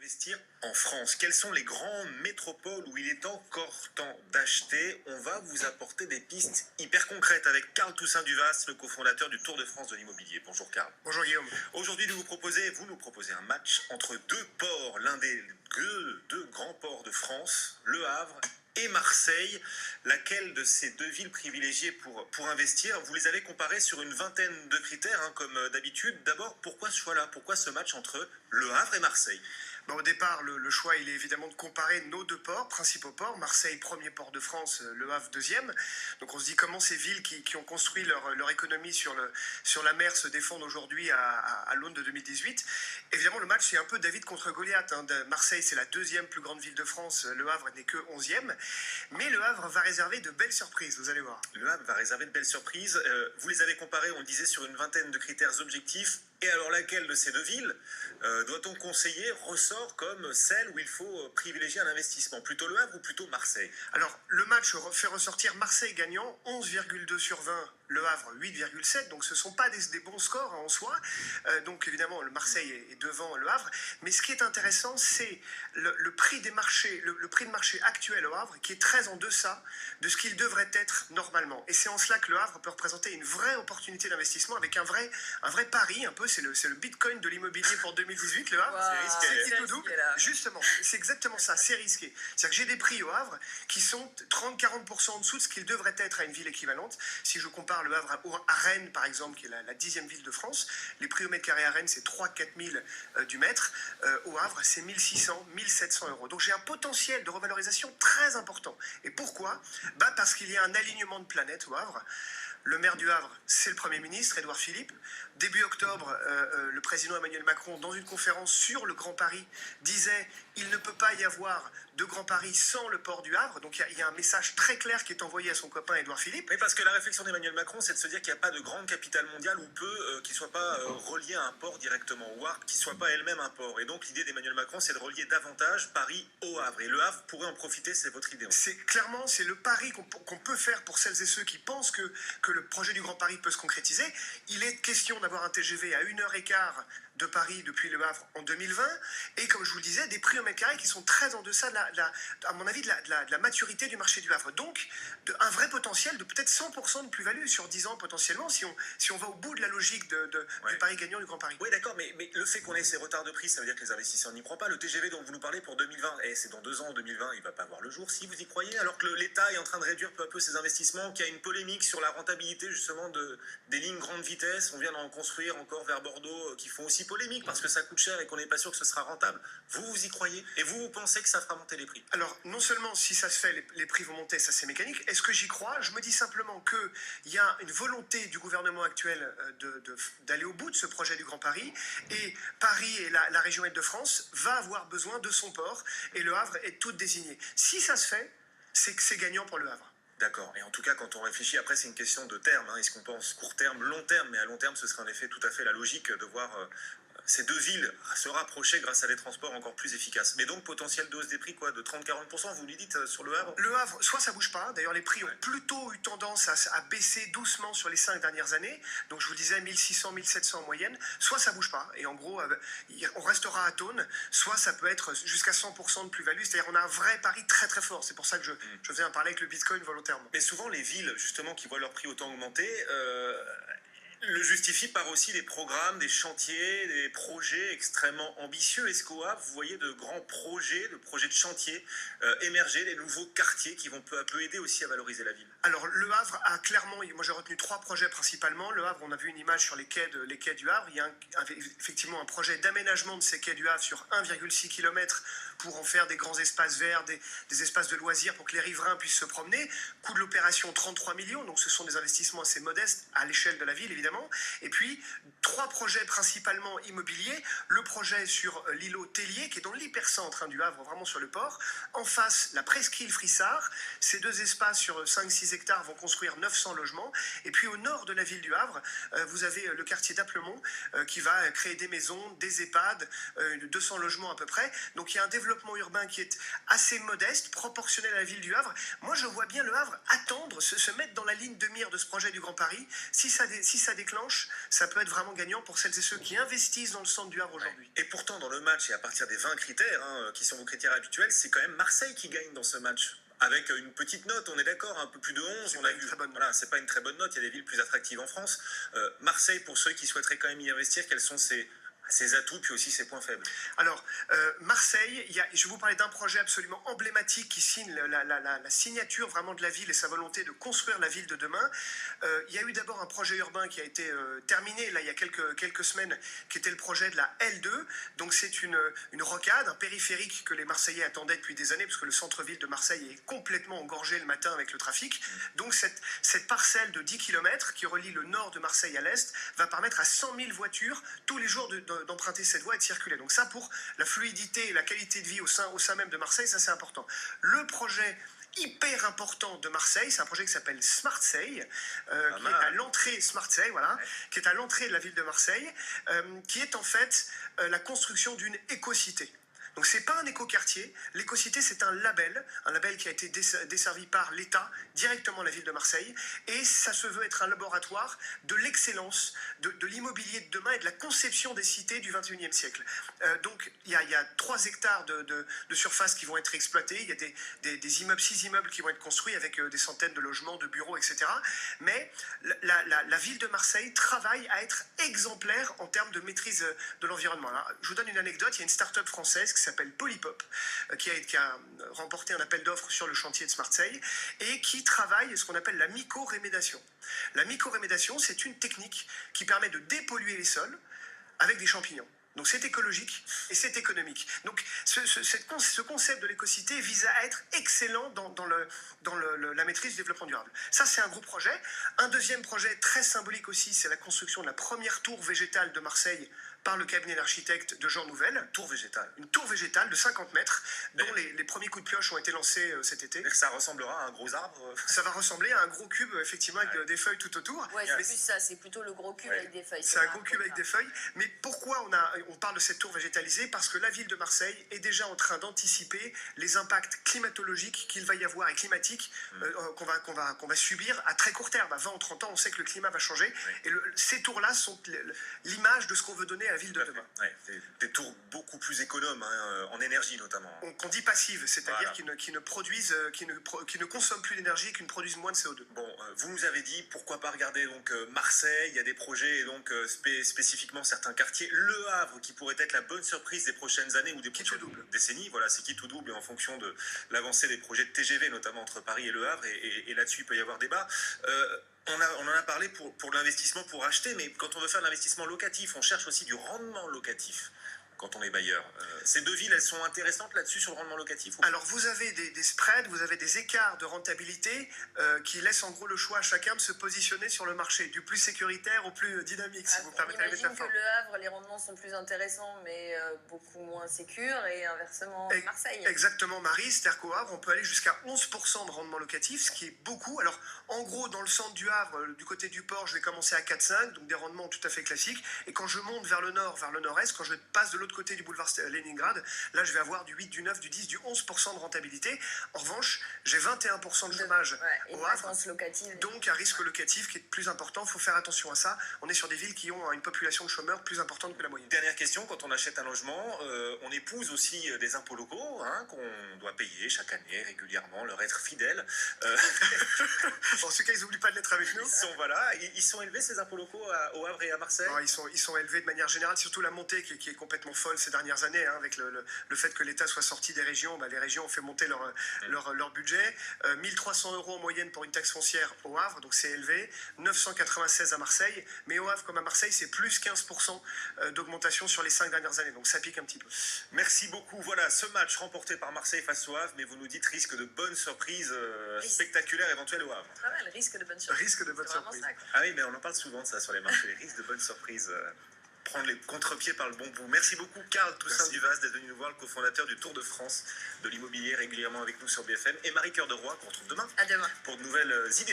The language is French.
Investir en France, quelles sont les grandes métropoles où il est encore temps d'acheter? On va vous apporter des pistes hyper concrètes avec Karl Toussaint Duvas, le cofondateur du Tour de France de l'immobilier. Bonjour Karl. Bonjour Guillaume. Aujourd'hui, vous nous proposez un match entre deux ports, l'un des deux grands ports de France, Le Havre et Marseille. Laquelle de ces deux villes privilégiées pour investir? Vous les avez comparées sur une vingtaine de critères, comme d'habitude. D'abord, pourquoi ce choix-là? Pourquoi ce match entre Le Havre et Marseille? Au départ, le choix, il est évidemment de comparer nos deux ports, principaux ports. Marseille, premier port de France, Le Havre, deuxième. Donc on se dit comment ces villes qui ont construit leur économie sur la mer se défendent aujourd'hui à l'aune de 2018. Évidemment, le match, c'est un peu David contre Goliath. Marseille, c'est la deuxième plus grande ville de France. Le Havre n'est que 11e. Mais Le Havre va réserver de belles surprises, vous allez voir. Le Havre va réserver de belles surprises. Vous les avez comparées, on le disait, sur une vingtaine de critères objectifs. Et alors, laquelle de ces deux villes doit-on conseiller ressort comme celle où il faut privilégier un investissement? Plutôt Le Havre ou plutôt Marseille? Alors, le match fait ressortir Marseille gagnant, 11,2 sur 20, Le Havre 8,7, donc ce ne sont pas des bons scores en soi. Donc évidemment, le Marseille est devant Le Havre. Mais ce qui est intéressant, c'est le prix des marchés, le prix de marché actuel au Havre, qui est très en deçà de ce qu'il devrait être normalement. Et c'est en cela que Le Havre peut représenter une vraie opportunité d'investissement avec un vrai pari, un peu, c'est le bitcoin de l'immobilier pour 2018, Le Havre. Wow, c'est risqué. c'est risqué, là. Justement, c'est exactement ça, c'est risqué. C'est-à-dire que j'ai des prix au Havre qui sont 30-40% en dessous de ce qu'ils devraient être à une ville équivalente. Si je compare Le Havre à Rennes, par exemple, qui est la 10e ville de France, les prix au mètre carré à Rennes, c'est 3-4 000 du mètre. Au Havre, c'est 1600-1700 euros. Donc j'ai un potentiel de revalorisation très important. Et pourquoi? Parce qu'il y a un alignement de planètes au Havre. Le maire du Havre, c'est le Premier ministre, Édouard Philippe. Début octobre, le président Emmanuel Macron, dans une conférence sur le Grand Paris, disait « Il ne peut pas y avoir de Grand Paris sans le port du Havre ». Donc il y a un message très clair qui est envoyé à son copain Édouard Philippe. Oui, parce que la réflexion d'Emmanuel Macron, c'est de se dire qu'il n'y a pas de grande capitale mondiale ou peu qui ne soit pas reliée à un port directement, ou qui ne soit pas elle-même un port. Et donc l'idée d'Emmanuel Macron, c'est de relier davantage Paris au Havre. Et Le Havre pourrait en profiter, c'est votre idée. C'est le pari qu'on peut faire pour celles et ceux qui pensent que le projet du Grand Paris peut se concrétiser. Il est question d'avoir un TGV à 1h15 de Paris depuis Le Havre en 2020, et comme je vous le disais, des prix au mètre carré qui sont très en deçà, à mon avis, de la maturité du marché du Havre. Donc, un vrai potentiel de peut-être 100% de plus-value sur 10 ans potentiellement, si on va au bout de la logique du pari gagnant du Grand Paris. Oui, d'accord, mais le fait qu'on ait ces retards de prix, ça veut dire que les investisseurs n'y croient pas. Le TGV dont vous nous parlez pour 2020, c'est dans 2 ans, 2020, il ne va pas voir le jour, si vous y croyez, alors que l'État est en train de réduire peu à peu ses investissements, qu'il y a une polémique sur la rentabilité justement des lignes grande vitesse. On vient d'en construire encore vers Bordeaux qui font aussi polémique parce que ça coûte cher et qu'on n'est pas sûr que ce sera rentable. Vous y croyez? Et vous pensez que ça fera monter les prix? Alors, non seulement si ça se fait, les prix vont monter, ça c'est mécanique. Est-ce que j'y crois? Je me dis simplement qu'il y a une volonté du gouvernement actuel d'aller au bout de ce projet du Grand Paris. Et Paris et la région Île-de-France va avoir besoin de son port. Et Le Havre est tout désigné. Si ça se fait, c'est que c'est gagnant pour Le Havre. D'accord. Et en tout cas, quand on réfléchit, après, c'est une question de terme. Est-ce qu'on pense court terme, long terme? Mais à long terme, ce serait en effet tout à fait la logique de voir ces deux villes se rapprocher grâce à des transports encore plus efficaces. Mais donc, potentiel de hausse des prix, quoi, de 30-40%, vous lui dites, sur Le Havre? Le Havre, soit ça bouge pas. D'ailleurs, les prix ont plutôt eu tendance à baisser doucement sur les 5 dernières années. Donc, je vous disais 1600-1700 en moyenne. Soit ça bouge pas. Et en gros, on restera à tone. Soit ça peut être jusqu'à 100% de plus-value. C'est-à-dire, on a un vrai pari très très fort. C'est pour ça que je faisais un pari avec le Bitcoin volontairement. Mais souvent, les villes, justement, qui voient leur prix autant augmenter, le justifient par aussi des programmes, des chantiers, des projets extrêmement ambitieux. Est-ce qu'au Havre, vous voyez de grands projets, de projets de chantier émerger, des nouveaux quartiers qui vont peu à peu aider aussi à valoriser la ville? Alors, Le Havre a clairement, moi j'ai retenu 3 projets principalement. Le Havre, on a vu une image sur les quais du Havre. Il y a effectivement un projet d'aménagement de ces quais du Havre sur 1,6 km pour en faire des grands espaces verts, des espaces de loisirs pour que les riverains puissent se promener. Coût de l'opération 33 millions, donc ce sont des investissements assez modestes à l'échelle de la ville évidemment. Et puis, 3 projets principalement immobiliers. Le projet sur l'îlot Tellier, qui est dans l'hypercentre du Havre, vraiment sur le port. En face, la presqu'île Frissard. Ces 2 espaces sur 5-6 hectares vont construire 900 logements. Et puis au nord de la ville du Havre, vous avez le quartier d'Applemont qui va créer des maisons, des EHPAD, 200 logements à peu près. Donc il y a un développement urbain qui est assez modeste, proportionnel à la ville du Havre. Moi, je vois bien Le Havre attendre, se mettre dans la ligne de mire de ce projet du Grand Paris. Si ça déclenche, ça peut être vraiment gagnant pour celles et ceux qui investissent dans le centre du Havre aujourd'hui. Et pourtant, dans le match, et à partir des 20 critères, qui sont vos critères habituels, c'est quand même Marseille qui gagne dans ce match. Avec une petite note, on est d'accord, un peu plus de 11. On a vu, voilà, c'est pas une très bonne note, il y a des villes plus attractives en France. Marseille, pour ceux qui souhaiteraient quand même y investir, quels sont ses atouts, puis aussi ses points faibles? Alors, Marseille, je vais vous parler d'un projet absolument emblématique qui signe la signature vraiment de la ville et sa volonté de construire la ville de demain. Il y a eu d'abord un projet urbain qui a été terminé là, il y a quelques semaines, qui était le projet de la L2. Donc c'est une rocade, un périphérique que les Marseillais attendaient depuis des années, parce que le centre-ville de Marseille est complètement engorgé le matin avec le trafic. Donc cette parcelle de 10 km qui relie le nord de Marseille à l'est va permettre à 100 000 voitures tous les jours d'emprunter cette voie et de circuler. Donc ça, pour la fluidité et la qualité de vie au sein même de Marseille, ça c'est important. Le projet hyper important de Marseille, c'est un projet qui s'appelle Smartseille, qui est à l'entrée, Smartseille, voilà, qui est à l'entrée de la ville de Marseille, qui est en fait la construction d'une écocité. Donc c'est pas un écoquartier, l'écocité c'est un label qui a été desservi par l'État, directement la ville de Marseille, et ça se veut être un laboratoire de l'excellence, de l'immobilier de demain et de la conception des cités du 21e siècle. Donc il y a 3 hectares de surface qui vont être exploités, il y a des immeubles, 6 immeubles qui vont être construits avec des centaines de logements, de bureaux, etc. Mais la ville de Marseille travaille à être exemplaire en termes de maîtrise de l'environnement. Alors, je vous donne une anecdote, il y a une start-up française qui s'appelle Polypop, qui a remporté un appel d'offres sur le chantier de Smartseille et qui travaille ce qu'on appelle la mycorémédation. La mycorémédation, c'est une technique qui permet de dépolluer les sols avec des champignons. Donc c'est écologique et c'est économique. Donc ce concept de l'écocité vise à être excellent dans la maîtrise du développement durable. Ça, c'est un gros projet. Un deuxième projet très symbolique aussi, c'est la construction de la première tour végétale de Marseille par le cabinet d'architectes de Jean Nouvel. Tour végétale. Une tour végétale de 50 mètres, dont les premiers coups de pioche ont été lancés cet été. Ça ressemblera à un gros arbre. Ça va ressembler à un gros cube, effectivement, avec des feuilles tout autour. Ouais, c'est plus ça, c'est plutôt le gros cube avec des feuilles. C'est un gros cube avec des feuilles. Mais pourquoi on parle de cette tour végétalisée? Parce que la ville de Marseille est déjà en train d'anticiper les impacts climatologiques qu'il va y avoir et climatiques qu'on va subir à très court terme. À 20 ou 30 ans, on sait que le climat va changer. Et ces tours-là sont l'image de ce qu'on veut donner à la ville de demain. Ouais, des tours beaucoup plus économes, en énergie notamment. Qu'on dit passives, c'est-à-dire qui ne consomment plus d'énergie, qui ne produisent moins de CO2. Bon, vous nous avez dit pourquoi pas regarder donc Marseille, il y a des projets donc spécifiquement certains quartiers. Le Havre qui pourrait être la bonne surprise des prochaines années ou des prochaines décennies. Voilà, c'est qui tout double en fonction de l'avancée des projets de TGV, notamment entre Paris et Le Havre, et là-dessus il peut y avoir débat. On en a parlé pour l'investissement, pour acheter, mais quand on veut faire de l'investissement locatif, on cherche aussi du rendement locatif quand on est bailleur. Ces deux villes, elles sont intéressantes là-dessus sur le rendement locatif? Alors, vous avez des spreads, vous avez des écarts de rentabilité qui laissent en gros le choix à chacun de se positionner sur le marché, du plus sécuritaire au plus dynamique, si vous permettez la métaphore. J'imagine que Le Havre, les rendements sont plus intéressants, mais beaucoup moins sécures, et inversement Marseille. Exactement, Marie, c'est-à-dire qu'au Havre, on peut aller jusqu'à 11% de rendement locatif, ce qui est beaucoup. Alors, en gros, dans le centre du Havre, du côté du port, je vais commencer à 4,5, donc des rendements tout à fait classiques. Et quand je monte vers le nord, vers le nord-est, quand je passe de l'autre côté du boulevard Leningrad, là je vais avoir du 8, du 9, du 10, du 11% de rentabilité. En revanche, j'ai 21% de chômage au Havre, donc un risque locatif qui est plus important. Il faut faire attention à ça. On est sur des villes qui ont une population de chômeurs plus importante que la moyenne. Dernière question, quand on achète un logement, on épouse aussi des impôts locaux qu'on doit payer chaque année régulièrement, leur être fidèle. En ce cas, ils n'oublient pas de l'être avec nous. Ils sont élevés ces impôts locaux au Havre et à Marseille? Non, ils sont élevés de manière générale, surtout la montée qui est complètement folle ces dernières années, avec le fait que l'État soit sorti des régions. Les régions ont fait monter leur budget. 1300 € en moyenne pour une taxe foncière au Havre, donc c'est élevé. 996 à Marseille, mais au Havre comme à Marseille, c'est plus 15% d'augmentation sur les 5 dernières années, donc ça pique un petit peu. Merci beaucoup. Voilà, ce match remporté par Marseille face au Havre, mais vous nous dites risque de bonnes surprises spectaculaires éventuelles au Havre. Pas mal, risque de bonnes surprises. Risque de bonnes surprises. Ah oui, mais on en parle souvent de ça sur les marchés, les risques de bonnes surprises. Prendre les contre-pieds par le bon bout. Merci beaucoup Karl Toussaint Duvaz d'être venu nous voir, le cofondateur du Tour de France de l'immobilier, régulièrement avec nous sur BFM, et Marie Cœur de Roy qu'on retrouve demain À demain pour de nouvelles idées.